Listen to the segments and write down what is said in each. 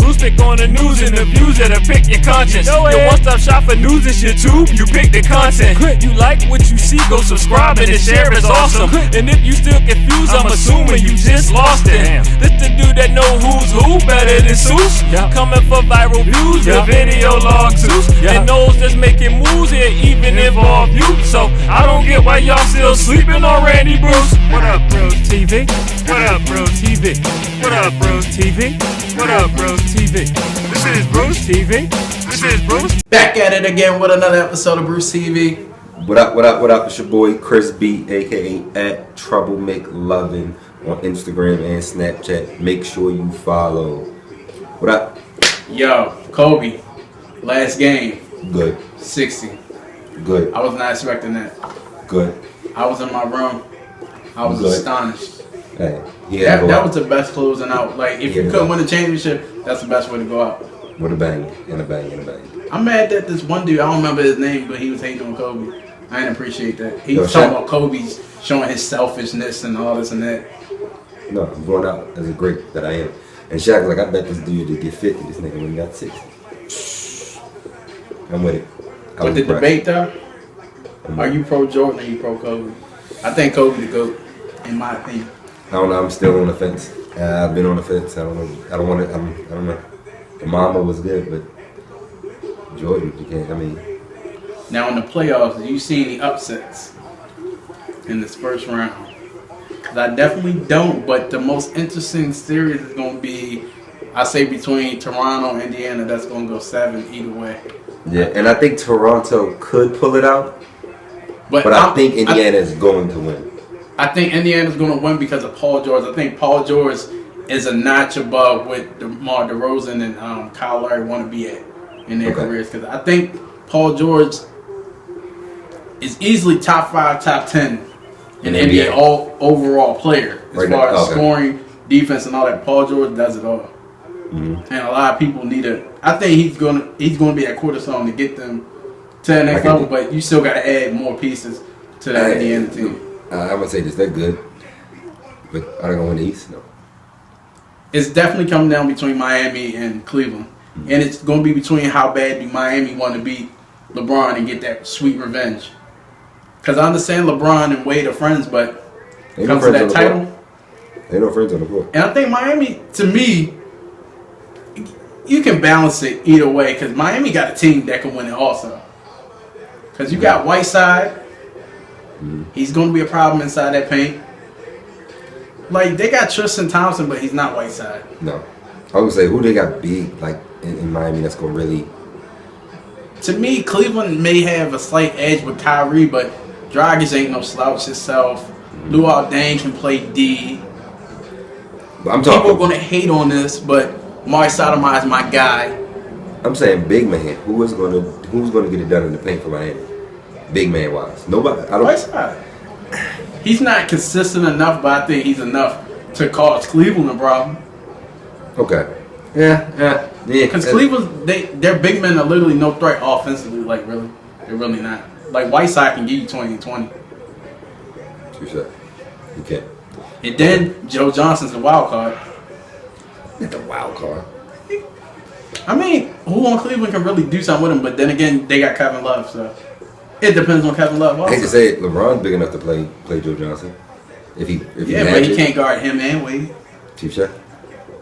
Respek on the news and the views that'll pick your conscience. Your one-stop shop for news is YouTube. You pick the content. You like what you see, go subscribe and share is awesome. And if you still confused, I'm assuming you just lost it. This the dude that know who's who better than Seuss. Coming for viral views, the video log too. And those that's making moves here even involve you. So I don't get why y'all still sleeping on Randy Bruce. What up, BruceTV? What up, BruceTV? What up, BruceTV? What up, BruceTV? This is BruceTV. This is Bruce. Back at it again with another episode of BruceTV. What up, what up, what up? It's your boy Chris B, aka at Trouble McLovin on Instagram and Snapchat. Make sure you follow. What up? Yo, Kobe, last game. Good. 60. Good. I was not expecting that. Good. I was in my room. I was astonished. Hey, that was the best closing out. Like, if you couldn't win the championship, that's the best way to go out. With a bang, and a bang, and a bang. I'm mad that this one dude, I don't remember his name, but he was hating on Kobe. I didn't appreciate that. He was talking about Kobe's showing his selfishness and all this and that. No, I'm going out as a great that I am. And Shaq was like, I bet this dude to get 50, this nigga when he got 60. I'm with it. But the debate though, are you pro Jordan or are you pro Kobe? I think Kobe the GOAT, in my opinion. I don't know, I'm still on the fence. I've been on the fence. I don't know. I don't want to, I don't know. The mama was good, but Jordan, you can't, I mean. Now in the playoffs, do you see any upsets in this first round? Because I definitely don't, but the most interesting series is going to be, I say between Toronto and Indiana, that's going to go 7 either way. Yeah, and I think Toronto could pull it out, but I think Indiana is going to win. I think Indiana's going to win because of Paul George. I think Paul George is a notch above what DeMar DeRozan and Kyle Lowry want to be at in their careers. Because I think Paul George is easily top 5, top 10 in the NBA overall player as far as scoring, defense, and all that. Paul George does it all, and a lot of people need to. I think he's going to be at quarterstone to get them to the next level. But you still got to add more pieces to that Indiana team. I would say this: they're good, but are they going to win the East? No. It's definitely coming down between Miami and Cleveland, and it's going to be between how bad do Miami want to beat LeBron and get that sweet revenge. Because I understand LeBron and Wade are friends, but when it comes to that title, they no friends on the floor. And I think Miami, to me, you can balance it either way. Because Miami got a team that can win it also. Because you got Whiteside, he's going to be a problem inside that paint. Like they got Tristan Thompson, but he's not Whiteside. No, I would say who they got big like in Miami that's going to really. To me, Cleveland may have a slight edge with Kyrie, but Dragic ain't no slouch himself. Luol Deng can play D. But I'm talking. People are going to hate on this, but Mari Stoudemire is my guy. I'm saying big man. Who's going to get it done in the paint for Miami? Big man wise, nobody. I don't. Whiteside. He's not consistent enough, but I think he's enough to cause Cleveland a problem. Okay. Yeah. Because Cleveland, their big men are literally no threat offensively. Like really, they're really not. Like Whiteside can give you 20 and 20. Too sure. You can't. And then Joe Johnson's the wild card. Not the wild card. I mean, who on Cleveland can really do something with him? But then again, they got Kevin Love, so it depends on Kevin Love. Also. I hate to say it, LeBron's big enough to play Joe Johnson. If he but he can't guard him and Wade. Chief Shaq.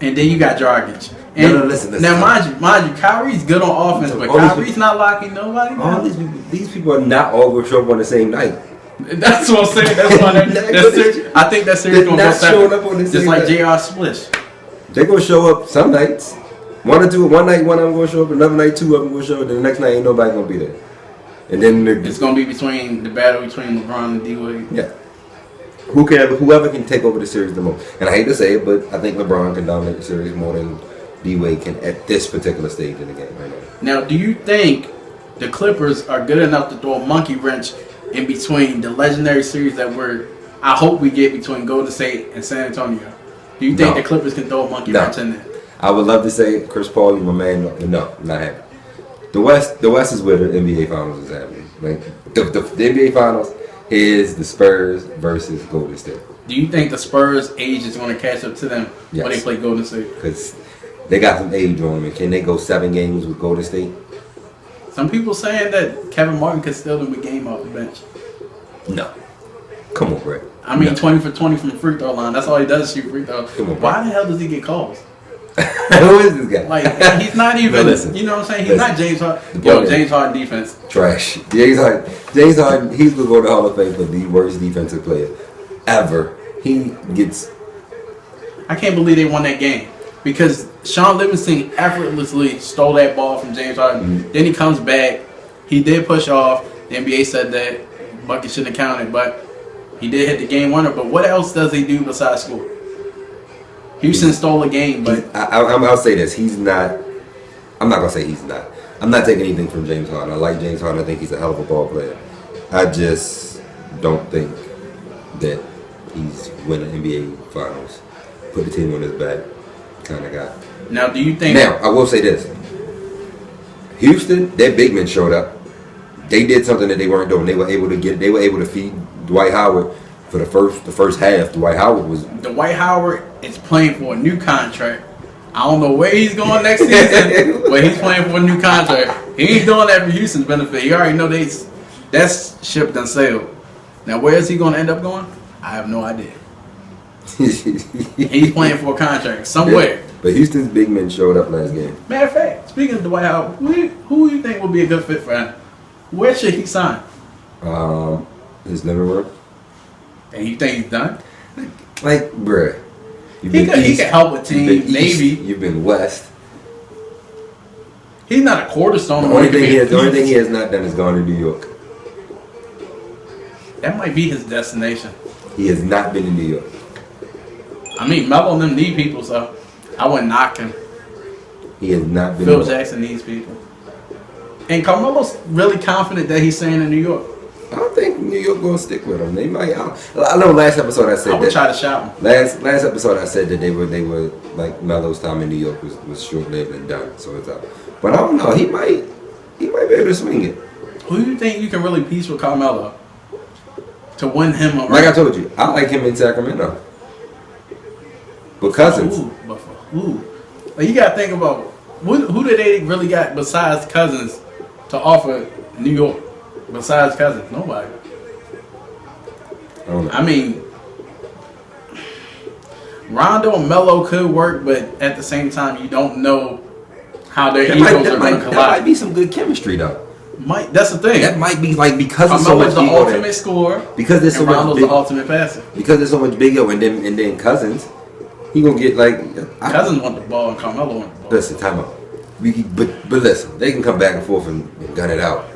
And then you got Dragic. And no, listen. Now, mind you, Kyrie's good on offense, but Kyrie's not locking nobody. All these people are not all going to show up on the same night. That's what I'm saying. That's why I think that series going to go 7. Just like J.R. Splish. They're going to show up some nights. One night, one of them going to show up. Another night, 2 of them going to show up. Then the next night, ain't nobody going to be there. And then it's going to be between the battle between LeBron and D-Wade. Yeah. Whoever can take over the series the most. And I hate to say it, but I think LeBron can dominate the series more than D-Wade can at this particular stage in the game right now. Now, do you think the Clippers are good enough to throw a monkey wrench in between the legendary series that I hope we get between Golden State and San Antonio? Do you think the Clippers can throw a monkey wrench in there? I would love to say, Chris Paul, you my man. No, not happening. The West is where the NBA Finals is happening. Like the NBA Finals is the Spurs versus Golden State. Do you think the Spurs age is going to catch up to them when they play Golden State? Because They got some age on them. And can they go 7 games with Golden State? Some people saying that Kevin Martin could steal them a game off the bench. No. Come on, Brett. I mean, No. 20 for 20 from the free throw line. That's all he does, shoot free throws. Come on, Why the hell does he get calls? Who is this guy? Like, he's not even, No, listen. you know what I'm saying? He's not James Harden. The Yo, point is- James Harden defense. Trash. James Harden, he's going to go to the Hall of Fame for the worst defensive player ever. He gets... I can't believe they won that game. Because Sean Livingston effortlessly stole that ball from James Harden. Mm-hmm. Then he comes back. He did push off. The NBA said that bucket shouldn't have counted, but he did hit the game winner. But what else does he do besides score? Houston stole a game, but I'll say this. He's not... I'm not going to say he's not. I'm not taking anything from James Harden. I like James Harden. I think he's a hell of a ball player. I just don't think that he's winning NBA Finals. Put the team on his back kind of guy. now do you think... Now, I will say this. Houston, their big men showed up. They did something that they weren't doing. They were able to feed Dwight Howard for the first half. Dwight Howard was... Dwight Howard is playing for a new contract. I don't know where he's going next season, but he's playing for a new contract. He ain't doing that for Houston's benefit. You already know that ship done sailed. Now, where is he going to end up going? I have no idea. He's playing for a contract somewhere. But Houston's big men showed up last game. Matter of fact, speaking of Dwight Howard, who do you think would be a good fit for him? Where should he sign? His living room. And you think he's done? Like, bruh. He can help a team, maybe. You've been west. He's not a cornerstone. The only thing he has not done is gone to New York. That might be his destination. He has not been to New York. I mean, Melo and them need people, so I wouldn't knock him. He has not been. Phil Jackson needs people. And Carmelo's really confident that he's staying in New York. I don't think New York gonna stick with him. They might. I know. Last episode I said I would that. try to shop him. Last episode I said that they were like Melo's time in New York was short lived and done. So it's out. But I don't know. He might be able to swing it. Who do you think you can really piece with Carmelo to win him over? Like I told you, I like him in Sacramento. But Cousins. Like, you got to think about who did they really got besides Cousins to offer New York? Besides Cousins, nobody. I don't know. I mean, Rondo and Melo could work, but at the same time, you don't know how their egos are going to collide. That might be some good chemistry though. That's the thing. That might be like because there's so Carmelo's much the ego ultimate scorer. Because there's so and much Rondo's big, the ultimate passer. because there's so much big ego and then Cousins, he gonna get like Cousins want the ball and Carmelo want the ball. Listen, time out. But listen, they can come back and forth and gun it out.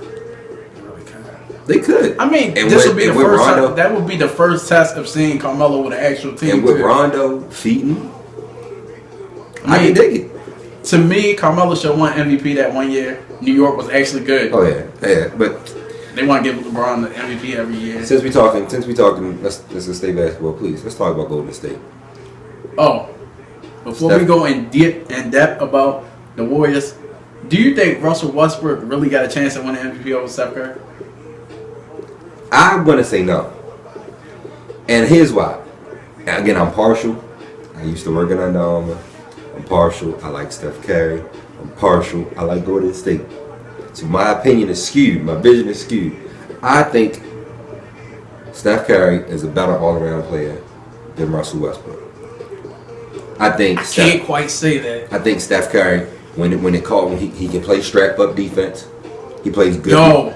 They could. I mean, and this would be the first Rondo, time. That would be the first test of seeing Carmelo with an actual team. and with too. Rondo feeding, I I mean, can dig it. To me, Carmelo should have won MVP that one year. New York was actually good. Oh yeah. But They want to give LeBron the MVP every year. since we talking, let's just stay basketball, please. Let's talk about Golden State. Oh, before we go in depth about the Warriors, do you think Russell Westbrook really got a chance to win the MVP over Steph Curry? I'm gonna say no, and here's why. And again, I'm partial. I used to work in Under Armour. I'm partial. I like Steph Curry. I'm partial. I like Golden State. So my opinion is skewed. My vision is skewed. I think Steph Curry is a better all-around player than Russell Westbrook. I can't quite say that. I think Steph Curry, when he can play strap-up defense. He plays good. No.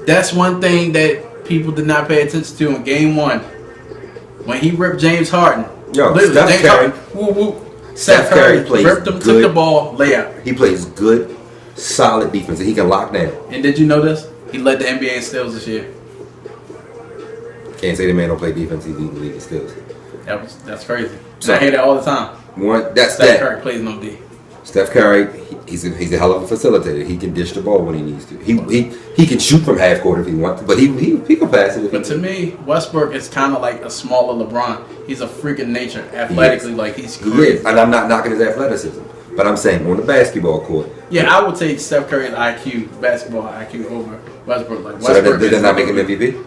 That's one thing that people did not pay attention to in Game 1. When he ripped James Harden. Yo, Steph Curry plays ripped him, took the ball, layup. He plays good, solid defense, and he can lock down. And did you know this? He led the NBA in steals this year. Can't say the man don't play defense. He's leading the league in steals. That's crazy. So, I hear that all the time. Steph Curry plays no D. Steph Curry, he's a hell of a facilitator. He can dish the ball when he needs to. He can shoot from half court if he wants to, but he can pass it. But to me, Westbrook is kind of like a smaller LeBron. He's a freak of nature, athletically, like he's crazy. He is, and I'm not knocking his athleticism, but I'm saying on the basketball court. Yeah, I would take Steph Curry's basketball IQ over Westbrook. Like So Westbrook does that not make him MVP?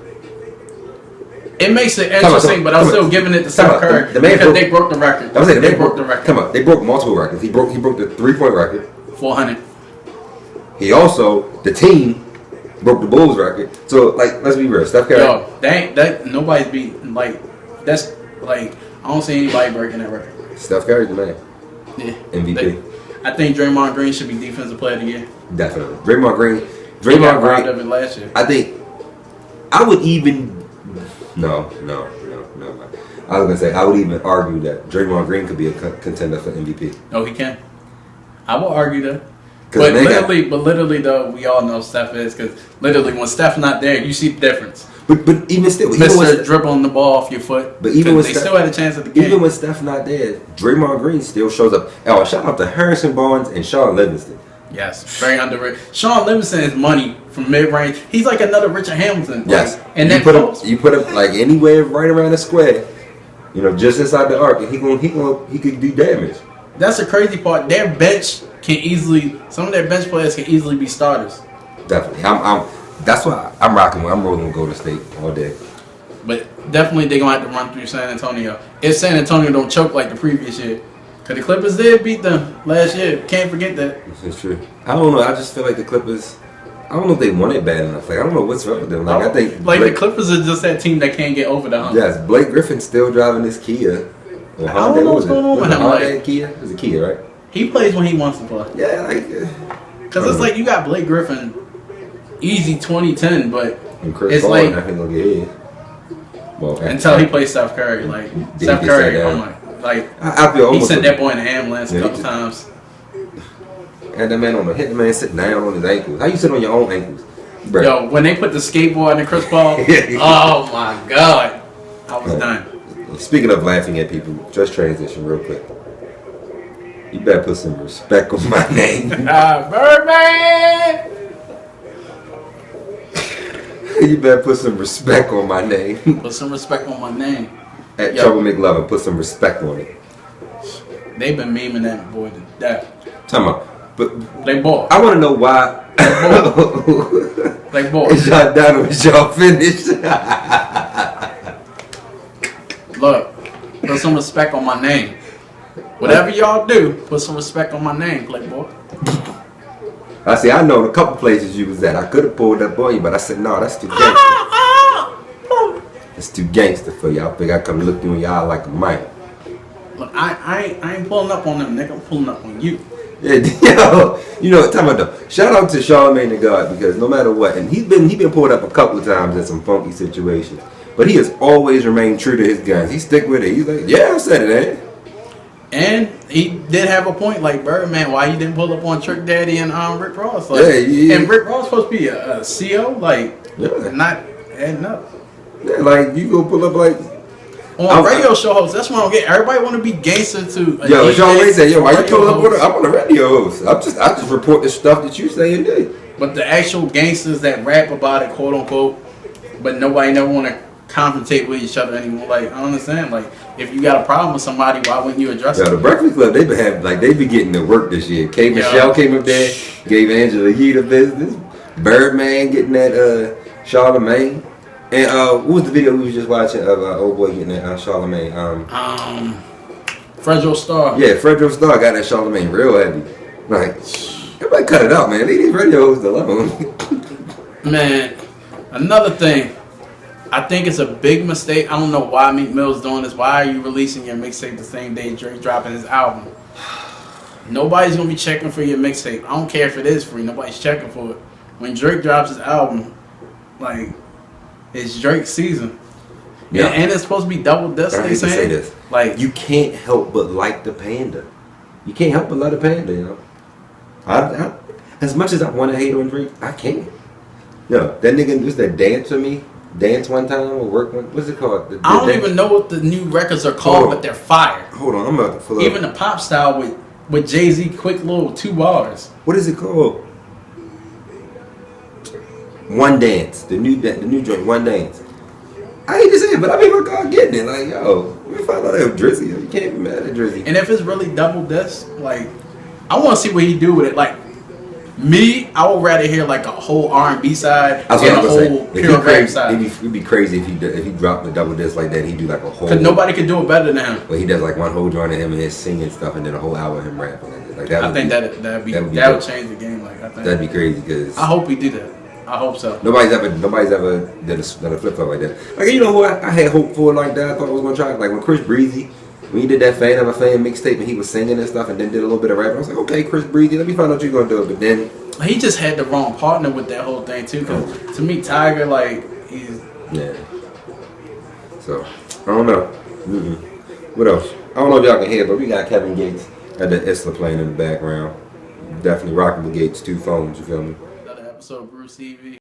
It makes it interesting, but I'm still giving it to Steph Curry because they broke the record. I was saying they broke the record. Come on, they broke multiple records. He broke the 3-point record. 400. He also, the team, broke the Bulls record. So, like, let's be real. Steph Curry. Yo, that nobody's beating. Like, that's like I don't see anybody breaking that record. Steph Curry's the man. Yeah. MVP. I think Draymond Green should be Defensive Player of the Year. Definitely. Draymond Green. He got robbed of it last year. I think I would even. No. I was gonna say I would even argue that Draymond Green could be a contender for MVP. No, he can. I will argue that. But literally, though, we all know Steph is because literally when Steph's not there, you see the difference. But even still, Mr. dribbling the ball off your foot. But even when they still had a chance at the game. Even when Steph's not there, Draymond Green still shows up. Oh, shout out to Harrison Barnes and Sean Livingston. Yes, very underrated. Sean Livingston is money from mid range. He's like another Richard Hamilton. Yes, and you put him like anywhere right around the square, just inside the arc, and he could do damage. That's the crazy part. Their bench can easily. Some of their bench players can easily be starters. Definitely, that's why I'm rocking with. I'm rolling with Golden State all day. But definitely they're gonna have to run through San Antonio. If San Antonio don't choke like the previous year. Because the Clippers did beat them last year. Can't forget that. This is true. I don't know. I just feel like the Clippers, I don't know if they want it bad enough. Like, I don't know what's up with them. Like, I think the Clippers are just that team that can't get over the hump. Yes, Blake Griffin's still driving this Kia. I don't know what's going on with him. Hyundai Kia? It was a Kia, right? He plays when he wants to play. Yeah, because it's like you got Blake Griffin, easy 2010, but and Chris it's Paul, like I think he'll get hit. Well, until he plays Steph Curry, like Steph Curry, oh my. Like I feel he sent that boy in the ambulance a couple times. Had that man hit the man sitting down on his ankles. How you sit on your own ankles, bro? Yo, when they put the skateboard in Chris Paul, oh my god, I was done. Speaking of laughing at people, just transition real quick. You better put some respect on my name. Birdman. You better put some respect on my name. Put some respect on my name. At Trouble McLovin, put some respect on it. They've been memeing that boy to death. Talking about, but they bought. I want to know why. They bought. Is y'all done or is y'all finished? Look, put some respect on my name. Whatever y'all do, put some respect on my name, Playboy. I see. I know a couple places you was at. I could have pulled up on you, but I said no. That's too gangster. It's too gangster for y'all. I think I come look through y'all like a mic. Look, I ain't pulling up on them, nigga. I'm pulling up on you. Yeah, talking about though. Shout out to Charlamagne the God because no matter what, and he been pulled up a couple of times in some funky situations, but he has always remained true to his guns. He stick with it. He's like, yeah, I said it, eh? And he did have a point, like Birdman, why he didn't pull up on Trick Daddy and Rick Ross. Like, yeah. And Rick Ross supposed to be a CO, like, not adding up. Yeah, like you go pull up like on radio show hosts. That's what I don't get. Everybody want to be gangster to. Yo, Charlamagne said, "Yo, why you pulling up on? I'm on a radio host. I just report the stuff that you say and do." But the actual gangsters that rap about it, quote unquote, but nobody never want to confrontate with each other anymore. Like, I don't understand. Like, if you got a problem with somebody, why wouldn't you address it? The Breakfast Club, they be getting to work this year. K. Michelle came up there, gave Angela Yee the business. Birdman getting that Charlamagne. And what was the video we was just watching of old boy getting that Charlamagne? Fredro Starr. Yeah, Fredro Starr got that Charlamagne real heavy. Like, everybody cut it out, man. Leave these radio hosts alone. Man, another thing. I think it's a big mistake. I don't know why Meek Mill's doing this. Why are you releasing your mixtape the same day Drake dropping his album? Nobody's going to be checking for your mixtape. I don't care if it is free. Nobody's checking for it. When Drake drops his album, like, it's Drake's season. Yeah. And it's supposed to be double disc, they saying. This. Like, you can't help but like the Panda. You can't help but love the Panda, you know. I as much as I want to hate on Drake, I can't. Yo, that nigga used to dance with me. Dance one time or work one. What's it called? I don't even know what the new records are called, but they're fire. Hold on, I'm about to pull up. Even the pop style with Jay-Z, quick little 2 bars. What is it called? One Dance. The new joint, One Dance. I hate to say it, but I mean, my God getting it. Like, yo, we find out that Drizzy. You can't be mad at Drizzy. And if it's really double disc, like, I want to see what he do with it. Like, I would rather hear like a whole R&B side That's and what a I was whole saying. pure rap side. It'd be crazy if he dropped the double disc like that. He'd do like a whole. Because nobody could do it better than him. But he does like one whole joint of him and his singing stuff, and then a whole hour of him rapping. Like that. I think that would change the game. Like I think that'd be crazy because I hope he did that. I hope so. Nobody's ever done a flip flop like that. Like, you know who I had hope for like that? I thought I was gonna try. Like when Chris Breezy, when he did that Fan of a Fan mixtape and he was singing and stuff, and then did a little bit of rap. I was like, okay, Chris Breezy, let me find out what you're gonna do. But then he just had the wrong partner with that whole thing too. Cause to me, Tiger, like he's So I don't know. What else? I don't know if y'all can hear, but we got Kevin Gates at the Isla playing in the background. Definitely rocking with Gates 2 phones. You feel me? another episode of Bruce TV.